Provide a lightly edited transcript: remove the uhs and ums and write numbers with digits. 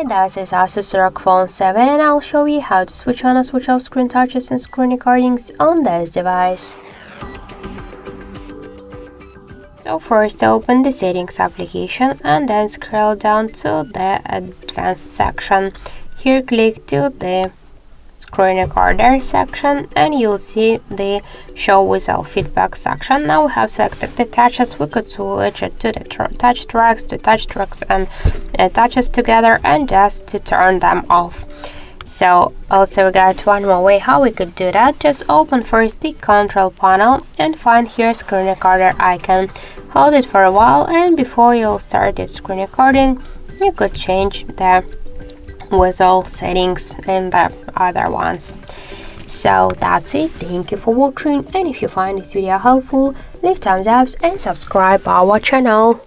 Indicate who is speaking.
Speaker 1: this is Asus ROG Phone 7 and I'll show you how to switch on and switch off screen touches and screen recordings on this device. So first open the settings application and then scroll down to the advanced section. Here click to the screen recorder section and you'll see the show without feedback section. Now we have selected the touches, we could switch it to the touch tracks and touches together and just to turn them off. So also we got one more way how we could do that. Just open first the control panel and find here screen recorder icon. Hold it for a while and before you'll start the screen recording you could change the whistle settings and the other ones. So that's it. Thank you for watching, and if you find this video helpful, leave thumbs up and subscribe our channel.